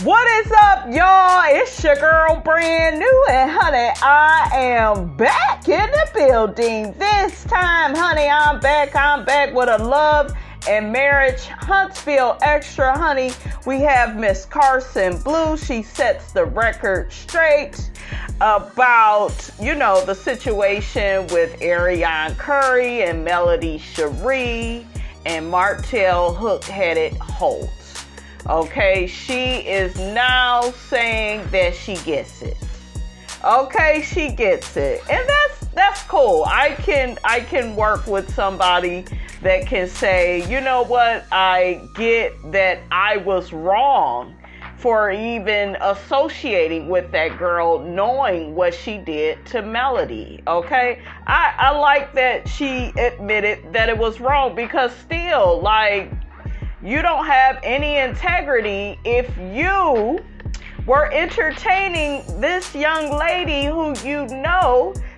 What is up, y'all? It's your girl, brand new, and honey, I am back in the building. This time, honey, I'm back with a love and marriage Huntsville extra, honey. We have Miss Karson Bleu. She sets the record straight about, the situation with Arionne Curry and Melody Cherie and Martell Hook-Headed Holt. Okay, she is now saying that she gets it. Okay, she gets it. And that's cool. I can work with somebody that can say, you know what, I get that I was wrong for even associating with that girl, knowing what she did to Melody. Okay, I like that she admitted that it was wrong, because still, you don't have any integrity if you were entertaining this young lady who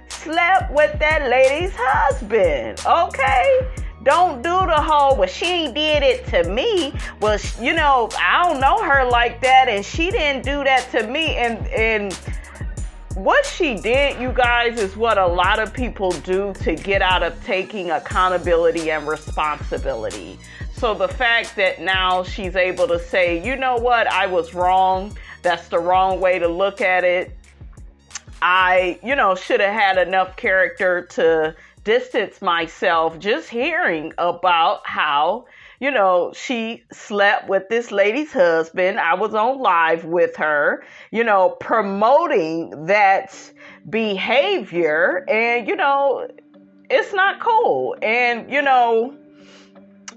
slept with that lady's husband. Okay? Don't do the whole, well, she did it to me. Well, I don't know her like that, and she didn't do that to me. And what she did, you guys, is what a lot of people do to get out of taking accountability and responsibility. So the fact that now she's able to say, you know what, I was wrong. That's the wrong way to look at it. I, should have had enough character to distance myself just hearing about how, she slept with this lady's husband. I was on live with her, promoting that behavior. And, it's not cool. And,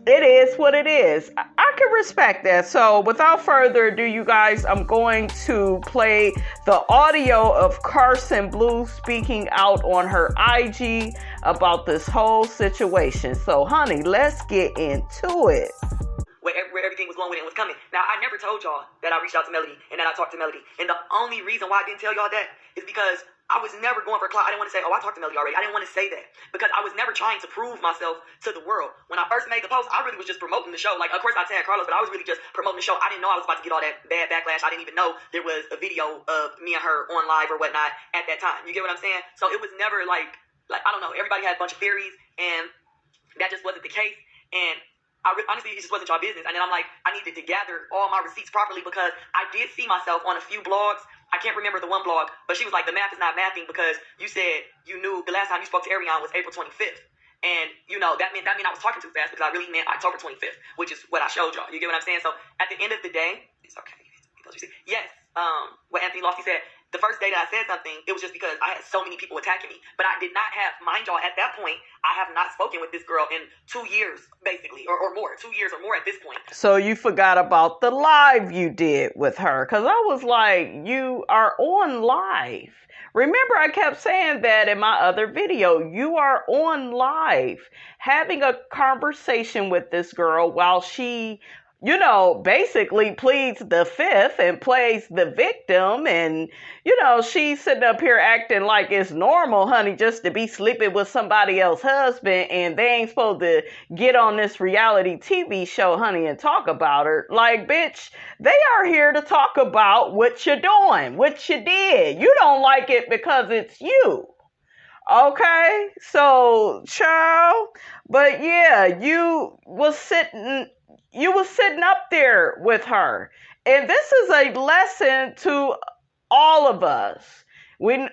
it is what it is. I can respect that. So without further ado, you guys, I'm going to play the audio of Karson Bleu speaking out on her IG about this whole situation. So, honey, let's get into it. Where everything was going with it and was coming. Now, I never told y'all that I reached out to Melody and that I talked to Melody. And the only reason why I didn't tell y'all that is because I was never going for clout. I didn't want to say, oh, I talked to Melody already. I didn't want to say that because I was never trying to prove myself to the world. When I first made the post, I really was just promoting the show. Like, of course, I tagged Carlos, but I was really just promoting the show. I didn't know I was about to get all that bad backlash. I didn't even know there was a video of me and her on live or whatnot at that time. You get what I'm saying? So it was never like I don't know. Everybody had a bunch of theories, and that just wasn't the case. And honestly, it just wasn't y'all business. And then I'm like, I needed to gather all my receipts properly because I did see myself on a few blogs. I can't remember the one blog, but she was like, the math is not mathing because you said you knew the last time you spoke to Arionne was April 25th. And, that meant I was talking too fast because I really meant October 25th, which is what I showed y'all. You get what I'm saying? So at the end of the day, it's okay. Yes, what Anthony Lofty said, the first day that I said something, it was just because I had so many people attacking me. But I did not have, mind y'all, at that point, I have not spoken with this girl in 2 years, basically, or more. 2 years or more at this point. So you forgot about the live you did with her. Because I was like, you are on live. Remember, I kept saying that in my other video. You are on live having a conversation with this girl while she basically pleads the fifth and plays the victim. And, she's sitting up here acting like it's normal, honey, just to be sleeping with somebody else's husband. And they ain't supposed to get on this reality TV show, honey, and talk about her. Like, bitch, they are here to talk about what you're doing, what you did. You don't like it because it's you. Okay? So, child. But yeah, you was sitting up there with her. And this is a lesson to all of us. We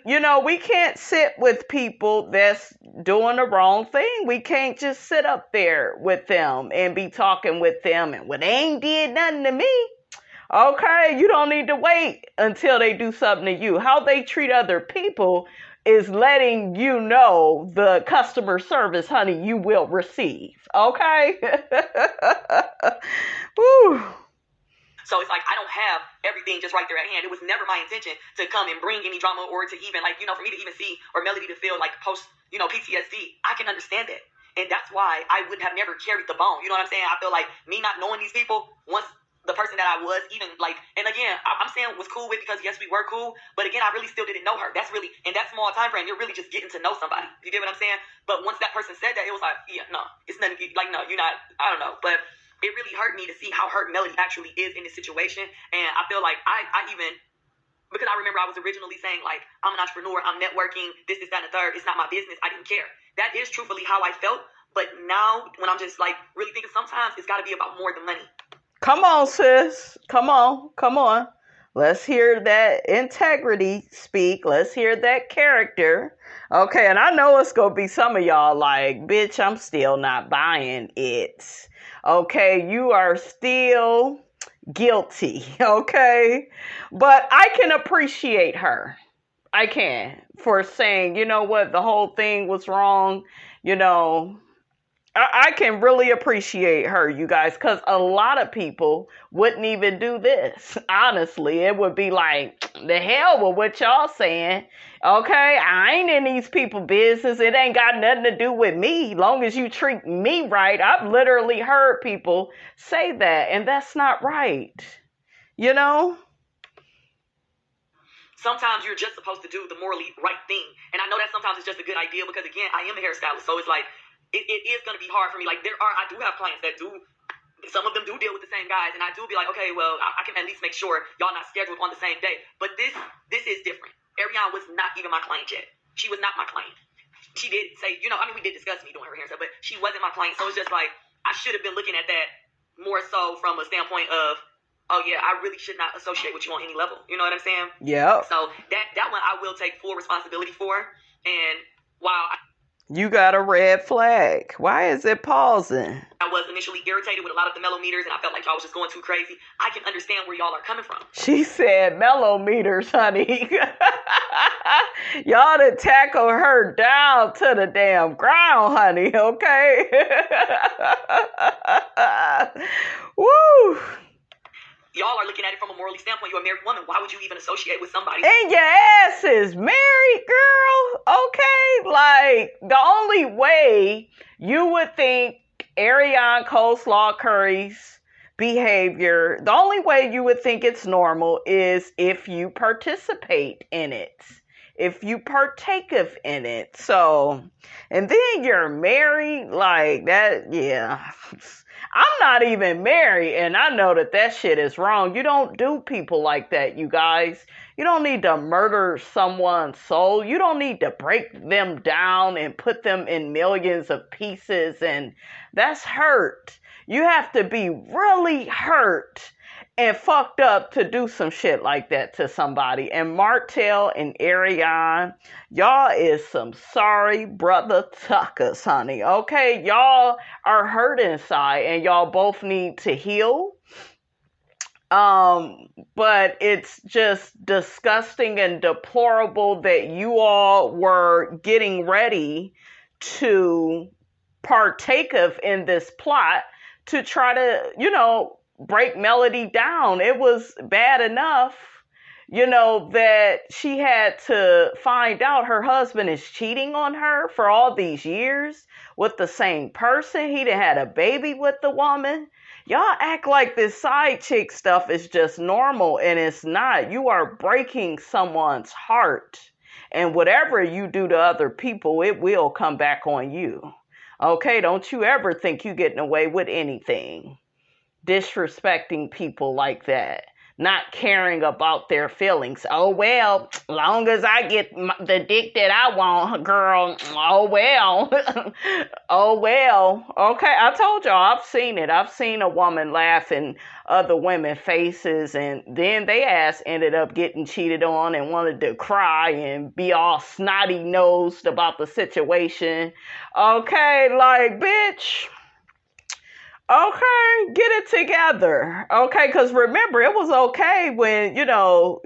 can't sit with people that's doing the wrong thing. We can't just sit up there with them and be talking with them and, well, they ain't did nothing to me. Okay, you don't need to wait until they do something to you. How they treat other people is letting you know the customer service, honey, you will receive. Okay? Woo. So it's like I don't have everything just right there at hand. It was never my intention to come and bring any drama or to even for me to even see or Melody to feel like post, PTSD. I can understand that. And that's why I would have never carried the bone. You know what I'm saying? I feel like me not knowing these people, once the person that I was even and again, I'm saying was cool with because yes, we were cool, but again, I really still didn't know her. That's really, in that small time frame, you're really just getting to know somebody. You get what I'm saying? But once that person said that, it was like, yeah, no, it's nothing, no, you're not, I don't know. But it really hurt me to see how hurt Melody actually is in this situation. And I feel like I even, because I remember I was originally saying, like, I'm an entrepreneur, I'm networking, this, that, and the third. It's not my business. I didn't care. That is truthfully how I felt. But now, when I'm just, like, really thinking, sometimes it's got to be about more than money. Come on, sis. Come on. Let's hear that integrity speak. Let's hear that character. Okay, and I know it's going to be some of y'all like, bitch, I'm still not buying it. Okay, you are still guilty, okay? But I can appreciate her. I can, for saying, you know what, the whole thing was wrong. You know, I can really appreciate her, you guys, because a lot of people wouldn't even do this. Honestly, it would be like, the hell with what y'all saying. Okay, I ain't in these people business. It ain't got nothing to do with me. Long as you treat me right. I've literally heard people say that, and that's not right. You know? Sometimes you're just supposed to do the morally right thing. And I know that sometimes it's just a good idea because, again, I am a hairstylist. So it's like, it is going to be hard for me. Like, I do have clients that do, some of them do deal with the same guys. And I do be like, okay, well, I can at least make sure y'all not scheduled on the same day. But this is different. Arionne was not even my client yet. She was not my client. She did say, you know, I mean, we did discuss me doing her hair and stuff, but she wasn't my client. So it's just like, I should have been looking at that more so from a standpoint of, oh yeah, I really should not associate with you on any level. You know what I'm saying? Yeah. So that one I will take full responsibility for. And while you got a red flag. Why is it pausing? I was initially irritated with a lot of the mellow meters and I felt like y'all was just going too crazy, I can understand where y'all are coming from. She said mellow meters, honey. Y'all to tackle her down to the damn ground, honey, okay? Woo! Y'all are looking at it from a morally standpoint. You're a married woman. Why would you even associate with somebody? And your ass is married, girl. Okay? Like, the only way you would think Arionne Coleslaw Curry's behavior, the only way you would think it's normal is if you participate in it. If you partake of in it. So, and then you're married, like that, yeah. I'm not even married, and I know that shit is wrong. You don't do people like that, you guys. You don't need to murder someone's soul. You don't need to break them down and put them in millions of pieces, and that's hurt. You have to be really hurt and fucked up to do some shit like that to somebody. And Martell and Arionne, y'all is some sorry brother tuckers, honey. Okay, y'all are hurt inside and y'all both need to heal. But it's just disgusting and deplorable that you all were getting ready to partake of in this plot to try to, you know, break Melody down. It was bad enough, you know, that she had to find out her husband is cheating on her for all these years with the same person. He done had a baby with the woman. Y'all act like this side chick stuff is just normal, and it's not. You are breaking someone's heart, and whatever you do to other people, it will come back on you. Okay, don't you ever think you getting away with anything. Disrespecting people like that, not caring about their feelings. Oh well, long as I get the dick that I want, girl. Oh well. Oh well. Okay, I told y'all, I've seen it. I've seen a woman laugh in other women's faces, and then they ass ended up getting cheated on and wanted to cry and be all snotty nosed about the situation. Okay, like, bitch. Okay, get it together. Okay, because remember, it was okay when, you know,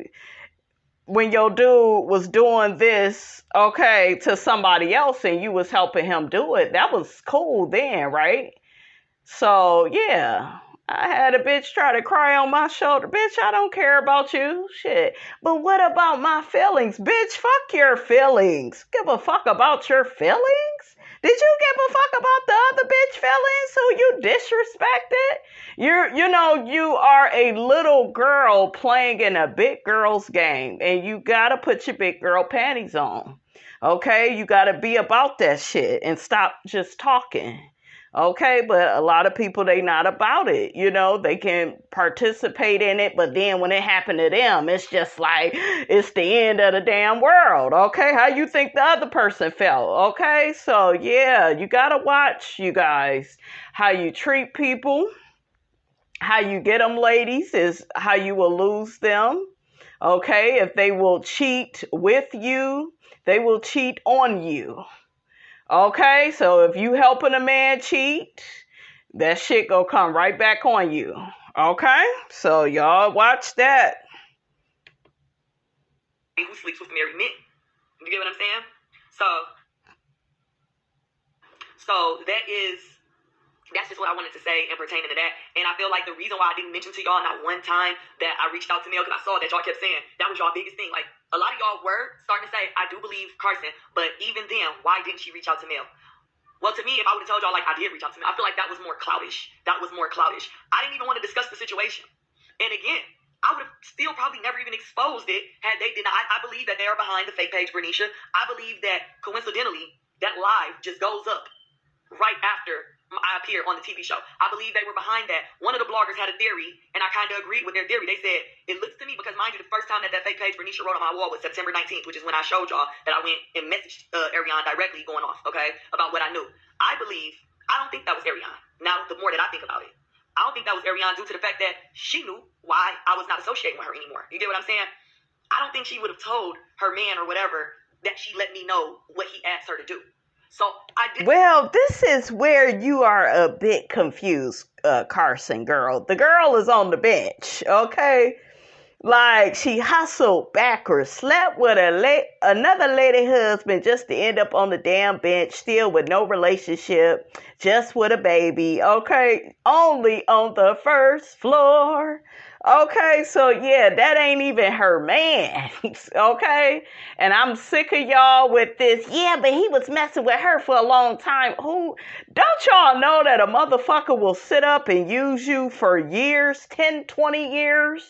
when your dude was doing this, okay, to somebody else and you was helping him do it. That was cool then, right? So, yeah, I had a bitch try to cry on my shoulder. Bitch, I don't care about you. Shit. But what about my feelings? Bitch, fuck your feelings. Give a fuck about your feelings? Did you give a fuck about the other bitch feelings who you disrespected? You are a little girl playing in a big girl's game, and you gotta put your big girl panties on. Okay? You gotta be about that shit and stop just talking. Okay, but a lot of people, they not about it. They can participate in it, but then when it happened to them, it's just like it's the end of the damn world. Okay, how you think the other person felt? Okay, so yeah, you gotta watch, you guys, how you treat people. How you get them, ladies, is how you will lose them. Okay, if they will cheat with you, they will cheat on you. Okay, so if you helping a man cheat, that shit gonna come right back on you. Okay, so y'all watch that. Who sleeps with married men? You get what I'm saying? So that's just what I wanted to say and pertaining to that. And I feel like the reason why I didn't mention to y'all not one time that I reached out to Mel, because I saw that y'all kept saying that was y'all biggest thing. Like, a lot of y'all were starting to say, I do believe Karson, but even then, why didn't she reach out to Mel? Well, to me, if I would have told y'all, like, I did reach out to Mel, I feel like that was more cloudish. I didn't even want to discuss the situation. And again, I would have still probably never even exposed it had they denied. I believe that they are behind the fake page, Bernicia. I believe that, coincidentally, that live just goes up right after I appear on the TV show. I believe they were behind that. One of the bloggers had a theory, and I kind of agreed with their theory. They said, it looks to me, because mind you, the first time that fake page Bernicia wrote on my wall was September 19th, which is when I showed y'all that I went and messaged Arionne directly going off, okay, about what I knew. I don't think that was Arionne. Now, the more that I think about it, I don't think that was Arionne due to the fact that she knew why I was not associating with her anymore. You get what I'm saying? I don't think she would have told her man or whatever that she let me know what he asked her to do. So I did. Well, this is where you are a bit confused, Karson girl. The girl is on the bench, okay? Like, she hustled backwards, slept with another lady husband just to end up on the damn bench, still with no relationship, just with a baby, okay? Only on the first floor. Okay, so yeah, that ain't even her man, okay? And I'm sick of y'all with this, yeah, but he was messing with her for a long time. Don't y'all know that a motherfucker will sit up and use you for years, 10, 20 years?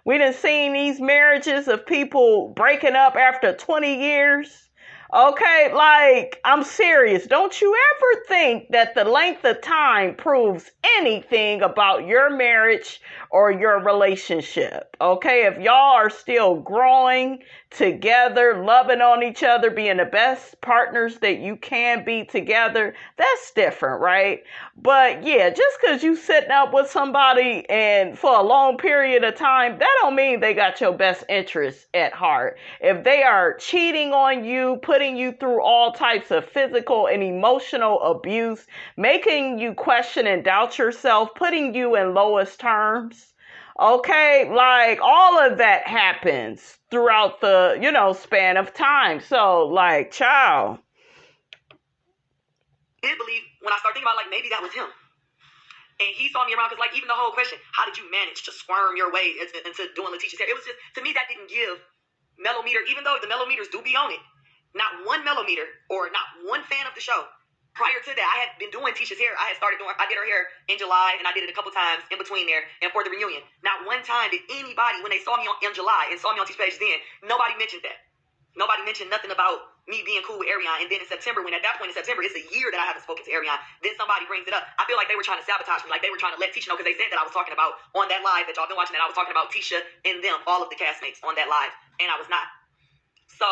We done seen these marriages of people breaking up after 20 years. Okay, like, I'm serious. Don't you ever think that the length of time proves anything about your marriage or your relationship. Okay, if y'all are still growing together, loving on each other, being the best partners that you can be together, that's different, right? But yeah, just because you sitting up with somebody and for a long period of time, that don't mean they got your best interests at heart. If they are cheating on you, putting you through all types of physical and emotional abuse, making you question and doubt yourself, putting you in lowest terms, okay, like all of that happens throughout the, span of time. So, like, child. I did believe when I started thinking about, like, maybe that was him. And he saw me around, because, like, even the whole question, how did you manage to squirm your way into doing Letitia's hair? It was just, to me, that didn't give mellometer, even though the mellometers do be on it. Not one mellometer or not one fan of the show. Prior to that, I had been doing Tisha's hair. I did her hair in July, and I did it a couple times in between there and for the reunion. Not one time did anybody, when they saw me in July and saw me on Tisha's page then, nobody mentioned that. Nobody mentioned nothing about me being cool with Arionne. And then in September, when at that point in September, it's a year that I haven't spoken to Arionne, then somebody brings it up. I feel like they were trying to sabotage me. Like they were trying to let Tisha know, because they said that I was talking about, on that live that y'all been watching, that I was talking about Tisha and them, all of the castmates on that live. And I was not. So,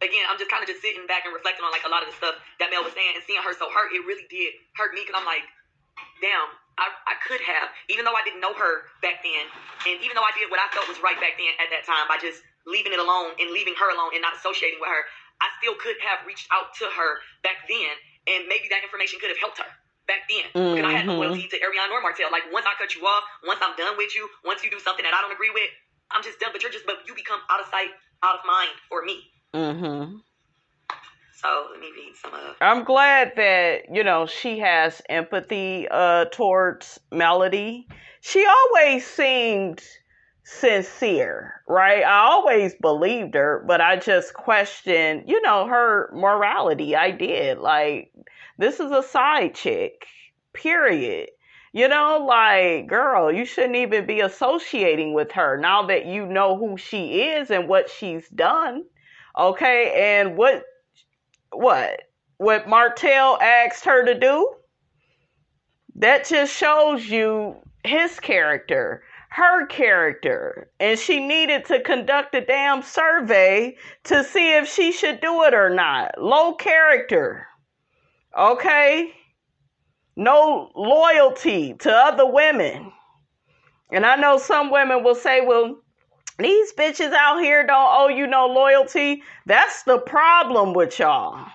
again, I'm just kind of just sitting back and reflecting on, like, a lot of the stuff that Mel was saying, and seeing her so hurt, it really did hurt me, because I'm like, damn, I could have, even though I didn't know her back then, and even though I did what I felt was right back then at that time by just leaving it alone and leaving her alone and not associating with her, I still could have reached out to her back then, and maybe that information could have helped her back then, because I had no loyalty to Arionne nor Martell. Like, once I cut you off, once I'm done with you, once you do something that I don't agree with, I'm just done. But you become out of sight, out of mind for me. So let me read some of. I'm glad that, she has empathy towards Melody. She always seemed sincere, right? I always believed her, but I just questioned, her morality. I did. Like, this is a side chick, period. Like, girl, you shouldn't even be associating with her now that you know who she is and what she's done. Okay, and what? what Martell asked her to do? That just shows you his character, her character. And she needed to conduct a damn survey to see if she should do it or not. Low character. Okay? No loyalty to other women. And I know some women will say, well, these bitches out here don't owe you no loyalty. That's the problem with y'all.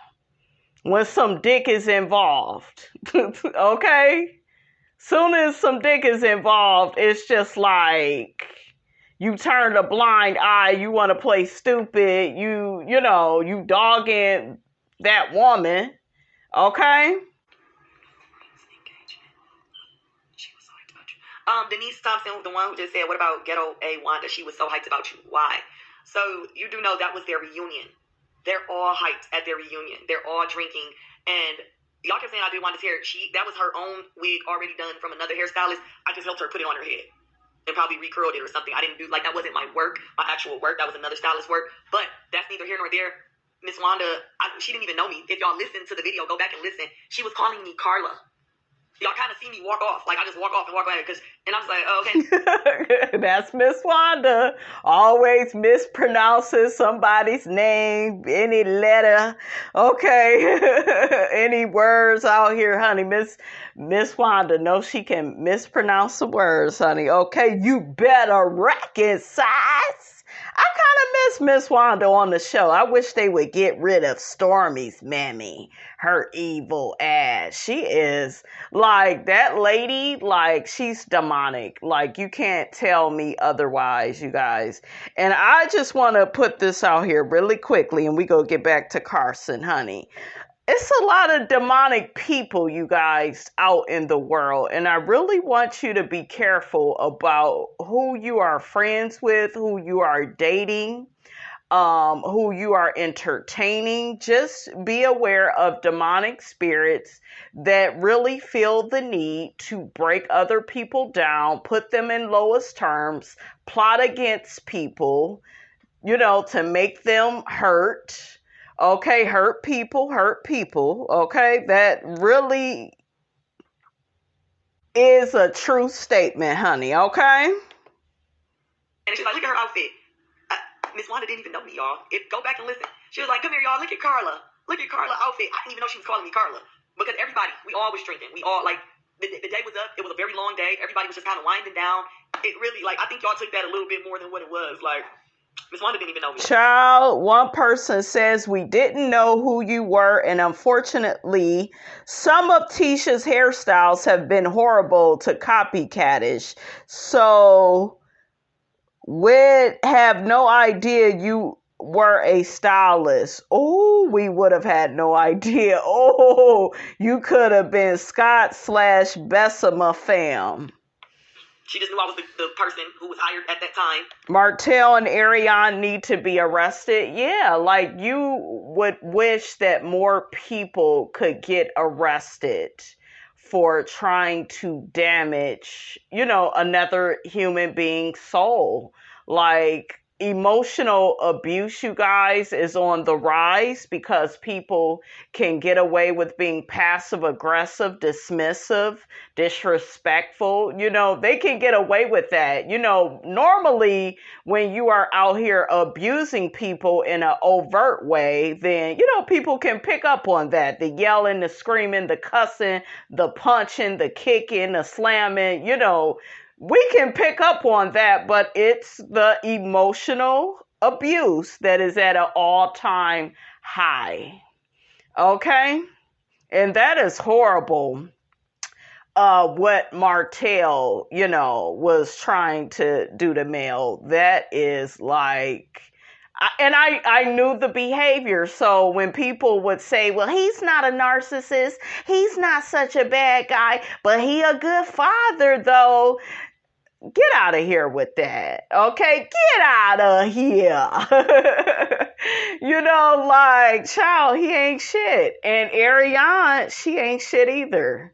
When some dick is involved. Okay? Soon as some dick is involved, it's just like you turn a blind eye, you want to play stupid, you dogging that woman. Okay? Denise Thompson was the one who just said, what about Ghetto A Wanda? She was so hyped about you. Why? So you do know that was their reunion. They're all hyped at their reunion. They're all drinking. And y'all kept saying I did Wanda's hair. That was her own wig already done from another hairstylist. I just helped her put it on her head and probably recurled it or something. I didn't do, that wasn't my work, my actual work. That was another stylist's work. But that's neither here nor there. Miss Wanda, she didn't even know me. If y'all listen to the video, go back and listen. She was calling me Carla. Y'all kind of see me walk off. I just walk off and walk away. And I was like, oh, okay. That's Miss Wanda. Always mispronounces somebody's name, any letter. Okay. Any words out here, honey. Miss Wanda knows she can mispronounce some words, honey. Okay. You better recognize. I kind of miss Miss Wanda on the show. I wish they would get rid of Stormy's mammy, her evil ass. She is that lady, she's demonic. You can't tell me otherwise, you guys. And I just want to put this out here really quickly, and we go get back to Karson, honey. It's a lot of demonic people, you guys, out in the world. And I really want you to be careful about who you are friends with, who you are dating, who you are entertaining. Just be aware of demonic spirits that really feel the need to break other people down, put them in lowest terms, plot against people, to make them hurt. Okay, hurt people. Okay, that really is a true statement, honey. Okay? And she's like, look at her outfit. Miss Wanda didn't even know me, y'all. Go back and listen. She was like, come here, y'all. Look at Carla. Look at Carla's outfit. I didn't even know she was calling me Carla. Because everybody, we all was drinking. We all, the day was up. It was a very long day. Everybody was just kind of winding down. It really, I think y'all took that a little bit more than what it was. Miss Wanda didn't even know me. Child, one person says we didn't know who you were, and unfortunately, some of Tisha's hairstyles have been horrible to copycatish. So, we'd have no idea you were a stylist. Oh, we would have had no idea. Oh, you could have been Scott/Bessemer fam. She just knew I was the person who was hired at that time. Martell and Arionne need to be arrested. Yeah, you would wish that more people could get arrested for trying to damage, another human being's soul. Emotional abuse, you guys, is on the rise because people can get away with being passive aggressive, dismissive, disrespectful. They can get away with that. Normally when you are out here abusing people in an overt way, then, people can pick up on that. The yelling, the screaming, the cussing, the punching, the kicking, the slamming, we can pick up on that, but it's the emotional abuse that is at an all-time high. Okay? And that is horrible. What Martell, was trying to do to Mel. That is and I knew the behavior. So when people would say, well, he's not a narcissist, he's not such a bad guy, but he a good father, though. Get out of here with that. Okay? Get out of here. Child, he ain't shit. And Arionne, she ain't shit either.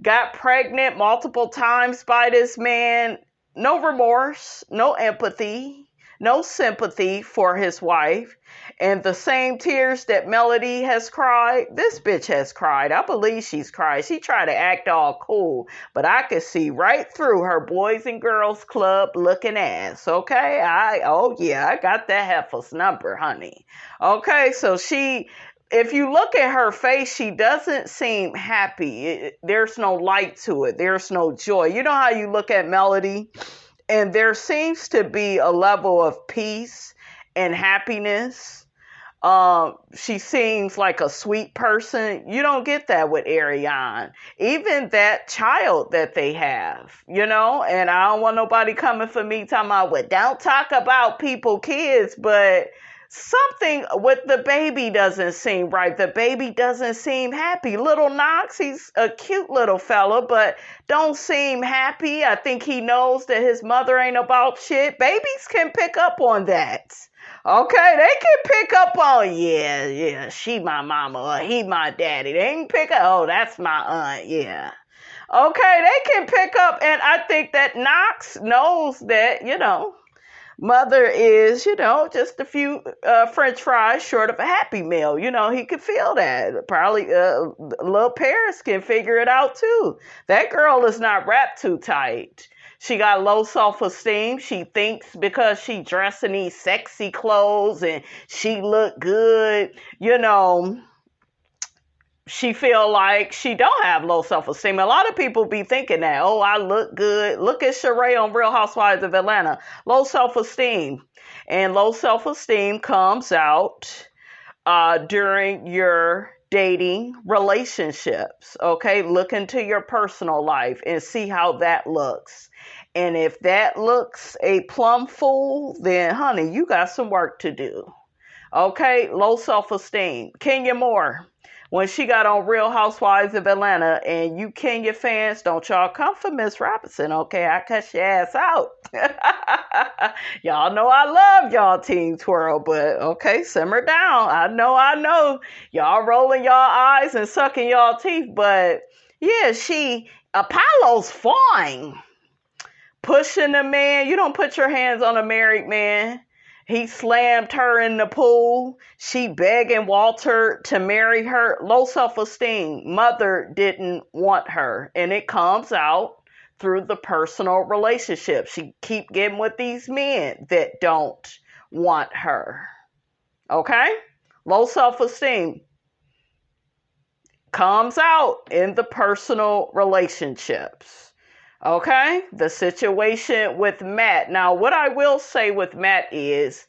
Got pregnant multiple times by this man. No remorse, no empathy, no sympathy for his wife. And the same tears that Melody has cried, this bitch has cried. I believe she's cried. She tried to act all cool, but I could see right through her Boys and Girls Club looking ass. Okay, I got that heifer's number, honey. Okay, so if you look at her face, she doesn't seem happy. There's no light to it. There's no joy. You know how you look at Melody, and there seems to be a level of peace and happiness. She seems like a sweet person. You don't get that with Arionne. Even that child that they have, and I don't want nobody coming for me talking about, well, don't talk about kids, but something with the baby doesn't seem right. The baby doesn't seem happy. Little Knox, he's a cute little fella, but don't seem happy. I think he knows that his mother ain't about shit. Babies can pick up on that. Okay, they can pick up on, yeah, she my mama or he my daddy. They can pick up, oh, that's my aunt, yeah. Okay, they can pick up, and I think that Knox knows that, mother is, just a few French fries short of a Happy Meal. He could feel that. Probably little Paris can figure it out too. That girl is not wrapped too tight. She got low self-esteem. She thinks because she dressed in these sexy clothes and she look good, she feel like she don't have low self-esteem. A lot of people be thinking that, oh, I look good. Look at Sheree on Real Housewives of Atlanta. Low self-esteem. And low self-esteem comes out during your dating relationships. Okay, look into your personal life and see how that looks. And if that looks a plum fool, then honey, you got some work to do. Okay, low self-esteem. Kenya Moore, when she got on Real Housewives of Atlanta, and you Kenya fans, don't y'all come for Miss Robinson, okay? I cut your ass out. Y'all know I love y'all Team Twirl, but okay, simmer down. I know. Y'all rolling y'all eyes and sucking y'all teeth, but yeah, Apollo's fine. Pushing the man. You don't put your hands on a married man. He slammed her in the pool. She begging Walter to marry her. Low self-esteem. Mother didn't want her. And it comes out through the personal relationship. She keep getting with these men that don't want her. Okay? Low self-esteem comes out in the personal relationships. Okay, the situation with Matt. Now, what I will say with Matt is,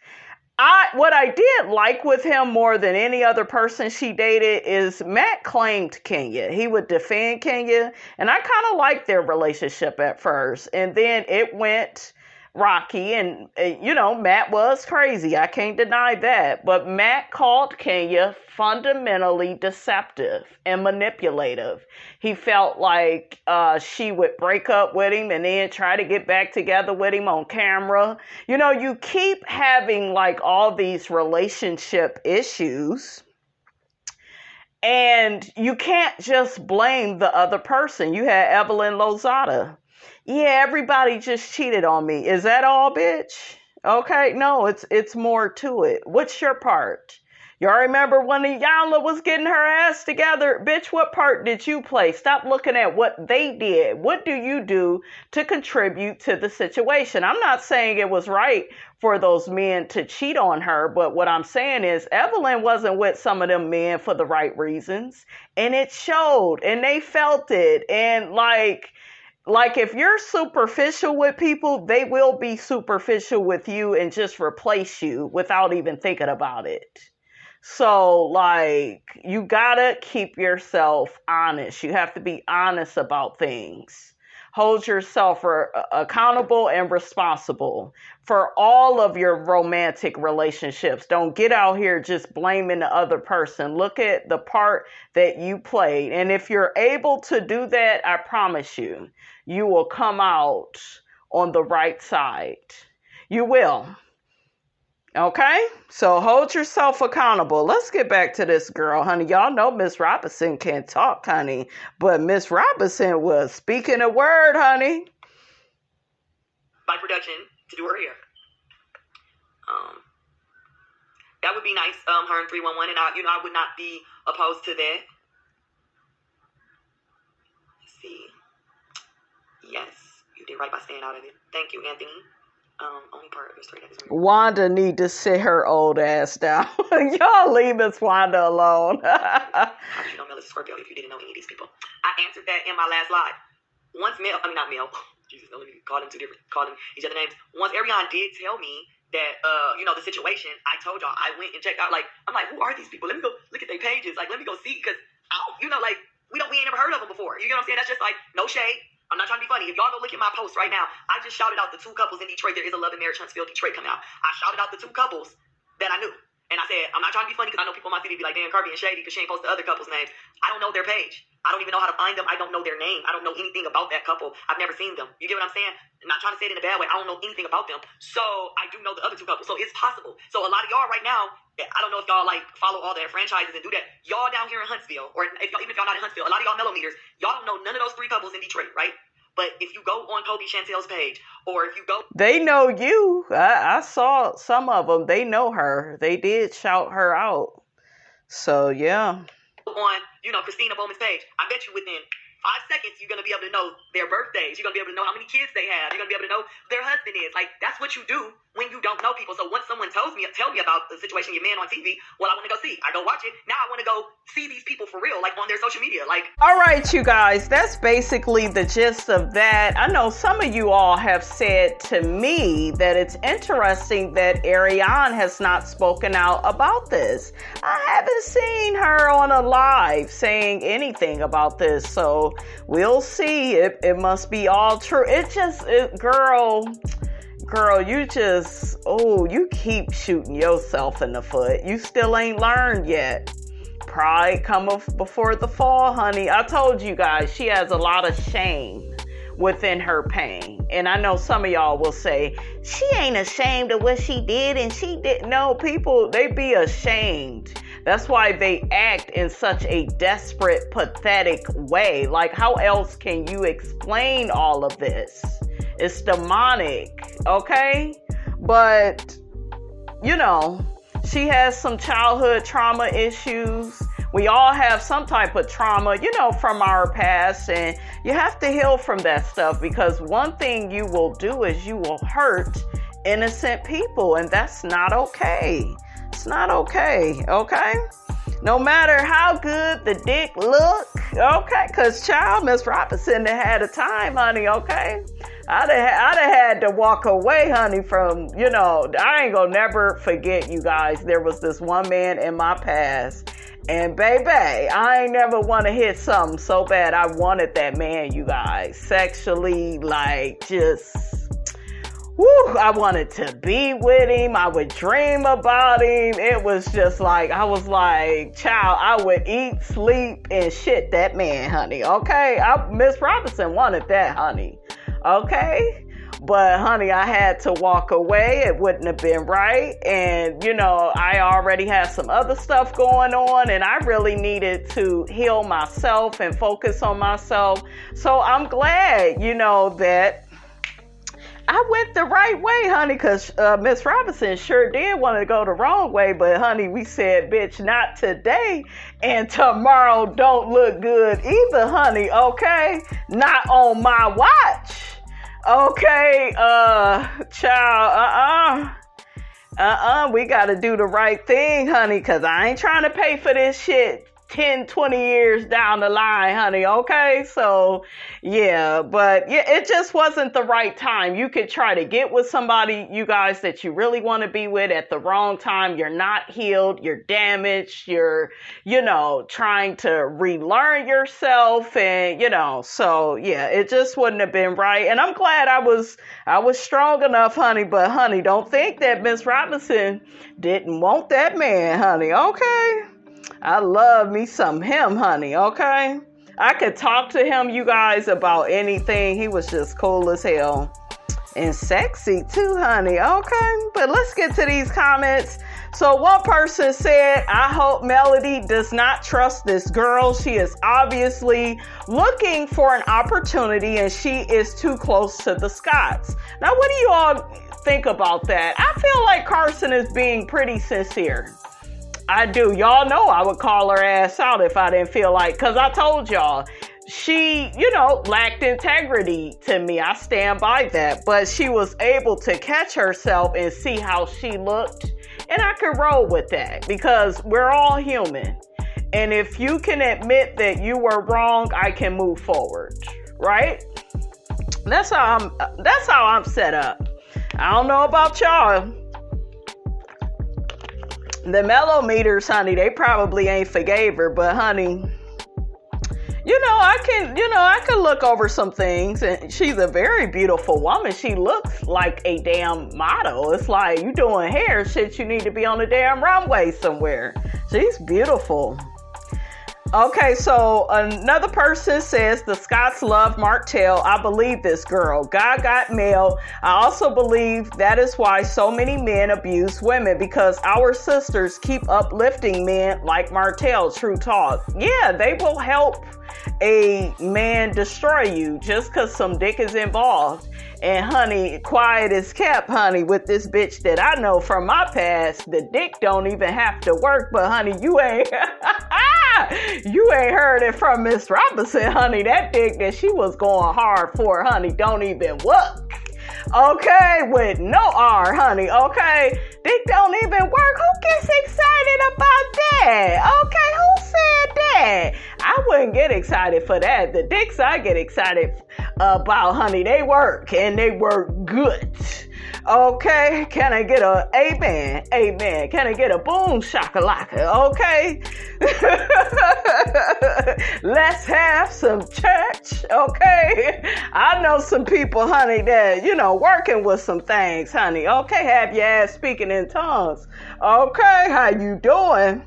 what I did like with him more than any other person she dated is Matt claimed Kenya. He would defend Kenya, and I kind of liked their relationship at first. And then it went rocky, and Matt was crazy. I can't deny that. But Matt called Kenya fundamentally deceptive and manipulative. He felt like she would break up with him and then try to get back together with him on camera. You keep having like all these relationship issues, and you can't just blame the other person. You had Evelyn Lozada. Yeah, everybody just cheated on me. Is that all, bitch? Okay, no, it's more to it. What's your part? Y'all remember when Iyanla was getting her ass together? Bitch, what part did you play? Stop looking at what they did. What do you do to contribute to the situation? I'm not saying it was right for those men to cheat on her, but what I'm saying is Evelyn wasn't with some of them men for the right reasons, and it showed, and they felt it, and like if you're superficial with people, they will be superficial with you and just replace you without even thinking about it. So, you gotta keep yourself honest. You have to be honest about things. Hold yourself accountable and responsible for all of your romantic relationships. Don't get out here just blaming the other person. Look at the part that you played. And if you're able to do that, I promise you, you will come out on the right side. You will. Okay, so hold yourself accountable. Let's get back to this girl, honey. Y'all know Miss Robinson can't talk, honey, but Miss Robinson was speaking a word, honey. By production to do her hair. That would be nice. Her and 311, and I would not be opposed to that. Let's see. Yes, you did right by staying out of it. Thank you, Anthony. Only part of the story that is real. Wanda need to sit her old ass down. Y'all leave Miss Wanda alone. How did you know Mel is a Scorpio if you didn't know any of these people? I answered that in my last live. Once not Mel. Jesus, let me call them each other names. Once Arionne did tell me that, the situation, I told y'all, I went and checked out, I'm like, who are these people? Let me go look at their pages. Let me go see, because, we ain't never heard of them before. You know what I'm saying? That's just, no shade. I'm not trying to be funny. If y'all go look at my post right now, I just shouted out the 2 couples in Detroit. There is a Love and Marriage Huntsville, Detroit coming out. I shouted out the 2 couples that I knew. And I said, I'm not trying to be funny, because I know people in my city be like, damn, Kirby and Shady, because she ain't post the other couples' names. I don't know their page. I don't even know how to find them. I don't know their name. I don't know anything about that couple. I've never seen them. You get what I'm saying? I'm not trying to say it in a bad way. I don't know anything about them. So I do know the other 2 couples. So it's possible. So a lot of y'all right now, I don't know if y'all follow all their franchises and do that. Y'all down here in Huntsville, or even if y'all not in Huntsville, a lot of y'all mellometers, y'all don't know none of those 3 couples in Detroit, right? But if you go on Kobe Chantel's page, or if you go... They know you. I saw some of them. They know her. They did shout her out. So, yeah. On, Christina Bowman's page, I bet you within 5 seconds, you're going to be able to know their birthdays. You're going to be able to know how many kids they have. You're going to be able to know who their husband is. That's what you do when you don't know people. So once someone tell me about the situation, your man on TV, well, I want to go see. I go watch it. Now I want to go see these people for real, on their social media. All right, you guys, that's basically the gist of that. I know some of you all have said to me that it's interesting that Arionne has not spoken out about this. I haven't seen her on a live saying anything about this, so we'll see. It must be all true. Girl, you keep shooting yourself in the foot. You still ain't learned yet. Pride cometh before the fall, honey. I told you guys, she has a lot of shame within her pain. And I know some of y'all will say, she ain't ashamed of what she did, and she didn't. No, people, they be ashamed. That's why they act in such a desperate, pathetic way. How else can you explain all of this? It's demonic, okay? But, she has some childhood trauma issues. We all have some type of trauma, from our past, and you have to heal from that stuff, because one thing you will do is you will hurt innocent people, and that's not okay. It's not okay, okay? No matter how good the dick look, okay? Because Miss Robinson had a time, honey, okay? I'd have had to walk away, honey, from, I ain't gonna never forget, you guys. There was this one man in my past, and baby, I ain't never want to hit something so bad. I wanted that man, you guys, sexually, I wanted to be with him. I would dream about him. It was just I was like, child, I would eat, sleep, and shit that man, honey. Okay? Miss Robinson wanted that, honey. Okay? But, honey, I had to walk away. It wouldn't have been right. And, I already had some other stuff going on, and I really needed to heal myself and focus on myself. So I'm glad, that I went the right way, honey, because Miss Robinson sure did want to go the wrong way. But, honey, we said, bitch, not today. And tomorrow don't look good either, honey, okay? Not on my watch. Okay, child, we got to do the right thing, honey, because I ain't trying to pay for this shit 10, 20 years down the line, honey, okay? So, yeah, but yeah, it just wasn't the right time. You could try to get with somebody, you guys, that you really want to be with at the wrong time. You're not healed, you're damaged, you're, trying to relearn yourself, and, so yeah, it just wouldn't have been right. And I'm glad I was strong enough, honey, but honey, don't think that Miss Robinson didn't want that man, honey, okay? I love me some him, honey, okay? I could talk to him, you guys, about anything. He was just cool as hell. And sexy too, honey, okay? But let's get to these comments. So one person said, I hope Melody does not trust this girl. She is obviously looking for an opportunity, and she is too close to the Scotts. Now, what do you all think about that. I feel like Karson is being pretty sincere. I do. Y'all know I would call her ass out if I didn't feel like, because I told y'all, she, lacked integrity to me. I stand by that. But she was able to catch herself and see how she looked. And I could roll with that because we're all human. And if you can admit that you were wrong, I can move forward. Right? That's how I'm set up. I don't know about y'all. The mellow meters, honey, they probably ain't forgave her, but honey, I can look over some things, and she's a very beautiful woman. She looks like a damn model. It's like you doing hair shit, you need to be on the damn runway somewhere. She's beautiful. Okay, so another person says the Scots love Martell. I believe this girl. God got mail. I also believe that is why so many men abuse women, because our sisters keep uplifting men like Martell. True talk. Yeah, they will help a man destroy you just because some dick is involved. And honey, quiet is kept, honey, with this bitch that I know from my past. The dick don't even have to work, but honey, you ain't heard it from Miss Robinson, honey. That dick that she was going hard for, honey, don't even work. Okay, with no R, honey, okay? Dick don't even work. Who gets excited about that? Okay, who said that? I wouldn't get excited for that. The dicks I get excited about, honey, they work, and they work good. Okay, can I get a amen? Amen. Can I get a boom shakalaka? Okay. Let's have some church. Okay. I know some people, honey, that, working with some things, honey. Okay, have your ass speaking in tongues. Okay, how you doing?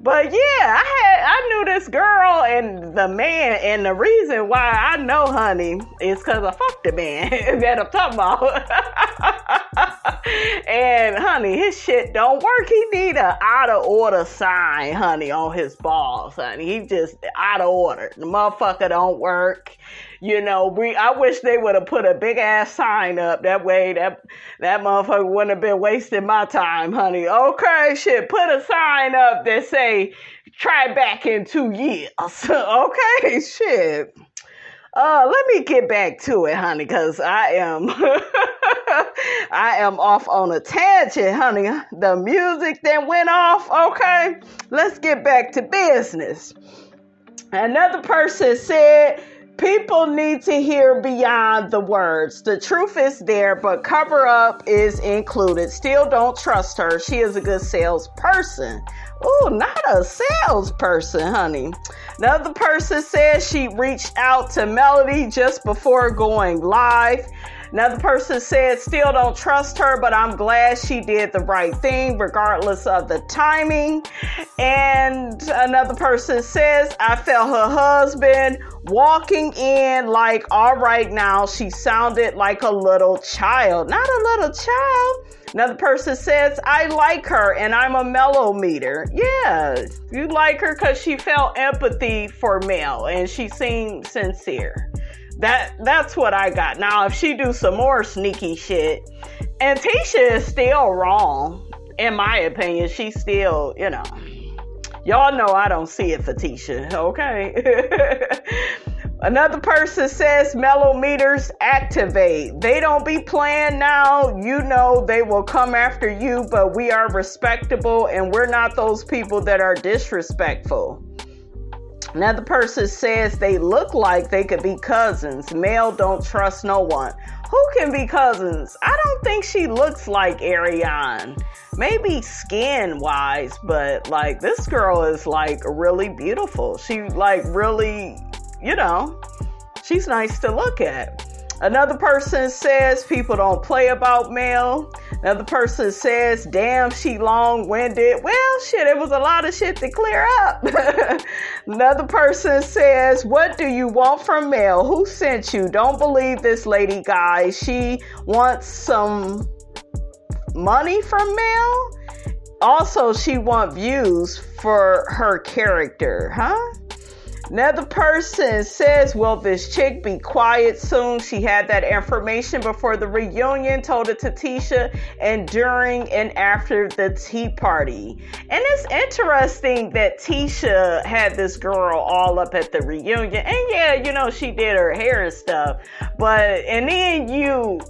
But yeah, I knew this girl and the man, and the reason why I know, honey, is because I fucked the man that I'm talking about. And honey, his shit don't work. He need a out of order sign, honey, on his balls, honey. He just out of order. The motherfucker don't work. I wish they would have put a big ass sign up. That way that motherfucker wouldn't have been wasting my time, honey. Okay, shit. Put a sign up that say, try back in 2 years. Okay, shit. Let me get back to it, honey, because I am off on a tangent, honey. The music that went off, okay? Let's get back to business. Another person said, people need to hear beyond the words. The truth is there, but cover up is included. Still don't trust her. She is a good salesperson. Ooh, not a salesperson, honey. Another person says she reached out to Melody just before going live. Another person said, still don't trust her, but I'm glad she did the right thing regardless of the timing. And another person says, I felt her husband walking in like, all right now, she sounded like a little child. Not a little child. Another person says, I like her and I'm a mellow meter. Yeah, you like her because she felt empathy for Mel and she seemed sincere. That's what I got. Now, if she do some more sneaky shit, and Tisha is still wrong, in my opinion, she's still, y'all know I don't see it for Tisha, okay? Another person says mellow meters activate. They don't be playing now. They will come after you, but we are respectable and we're not those people that are disrespectful. Another person says they look like they could be cousins. Mel don't trust no one. Who can be cousins? I don't think she looks like Arionne. Maybe skin wise, but this girl is really beautiful. She really, she's nice to look at. Another person says people don't play about Mel. Another person says, damn, she long-winded. Well, shit, it was a lot of shit to clear up. Another person says, what do you want from Mel? Who sent you? Don't believe this lady, guys. She wants some money from Mel. Also, she wants views for her character, huh? Another person says, will this chick be quiet soon? She had that information before the reunion, told it to Tisha, and during and after the tea party. And it's interesting that Tisha had this girl all up at the reunion. And yeah, you know, she did her hair and stuff. And then you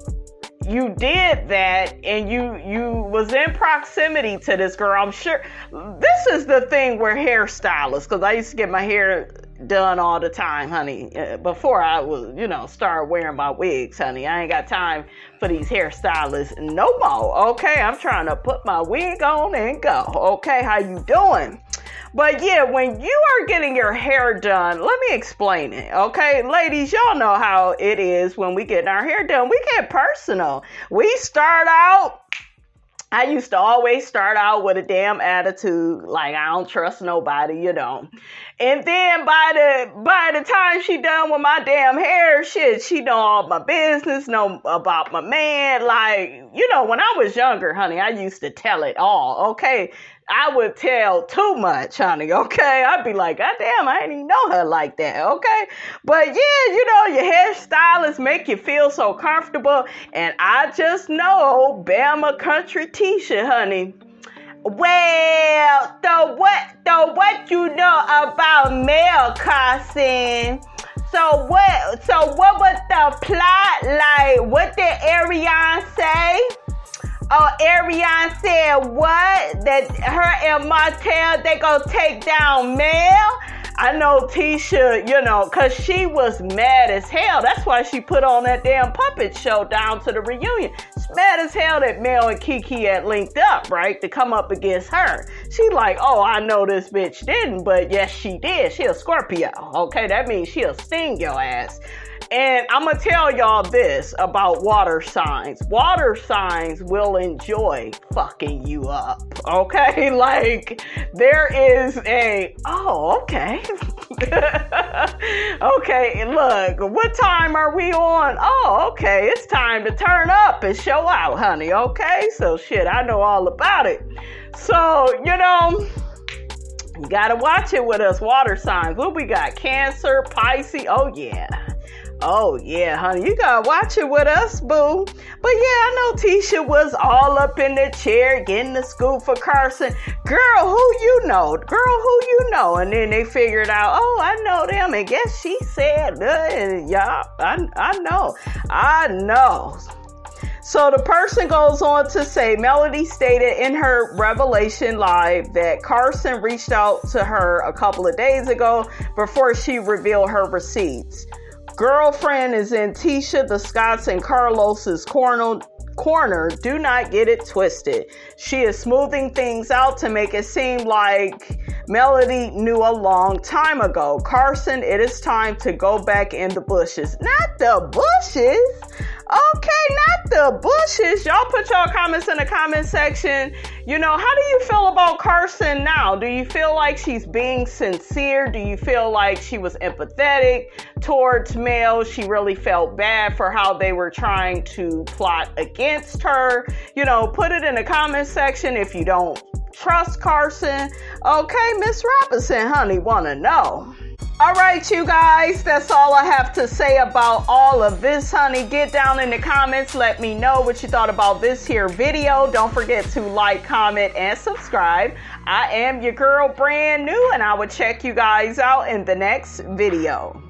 did that and you was in proximity to this girl. I'm sure this is the thing where hairstylists, because I used to get my hair done all the time, honey, before I was, started wearing my wigs, honey. I ain't got time for these hairstylists no more. Okay, I'm trying to put my wig on and go. Okay, how you doing? But yeah, when you are getting your hair done, let me explain it, okay? Ladies, y'all know how it is when we get our hair done. We get personal. I used to always start out with a damn attitude, like I don't trust nobody, And then by the time she done with my damn hair, she know all my business, know about my man. Like, when I was younger, honey, I used to tell it all, okay? I would tell too much, honey, okay? I'd be like, God damn, I didn't even know her like that, okay? But yeah, your hairstylists make you feel so comfortable. And I just know Bama Country Tisha, honey. Well, what you know about Mel, Karson? So what was the plot like? What did Arionne say? Oh, Arionne said what? That her and Martell, they gonna take down Mel? I know Tisha, cause she was mad as hell. That's why she put on that damn puppet show down to the reunion. She's mad as hell that Mel and Kiki had linked up, right? To come up against her. She like, oh, I know this bitch didn't, but yes, she did. She a Scorpio. Okay, that means she'll sting your ass. And I'm going to tell y'all this about water signs. Water signs will enjoy fucking you up, okay? Like, there is okay. Okay, look, what time are we on? Oh, okay, it's time to turn up and show out, honey, okay? So, shit, I know all about it. So, you got to watch it with us, water signs. What we got? Cancer, Pisces, Oh, yeah, honey, you gotta watch it with us, boo. But yeah, I know Tisha was all up in the chair getting the scoop for Karson. Girl, who you know? And then they figured out, oh, I know them. And guess she said, yeah, I know. So the person goes on to say, Melody stated in her Revelation Live that Karson reached out to her a couple of days ago before she revealed her receipts. Girlfriend is in Tisha, the Scotts, and Carlos's corner. Do not get it twisted. She is smoothing things out to make it seem like Melody knew a long time ago. Karson, it is time to go back in the bushes. Not the bushes? Okay, not the bushes. Y'all put y'all comments in the comment section. How do you feel about Karson now? Do you feel like she's being sincere? Do you feel like she was empathetic towards Mel? She really felt bad for how they were trying to plot against her. Put it in the comment section if you don't trust Karson. Okay, Miss Robinson, honey, want to know. All right, you guys, that's all I have to say about all of this, honey. Get down in the comments. Let me know what you thought about this here video. Don't forget to like, comment, and subscribe. I am your girl, brand new, and I will check you guys out in the next video.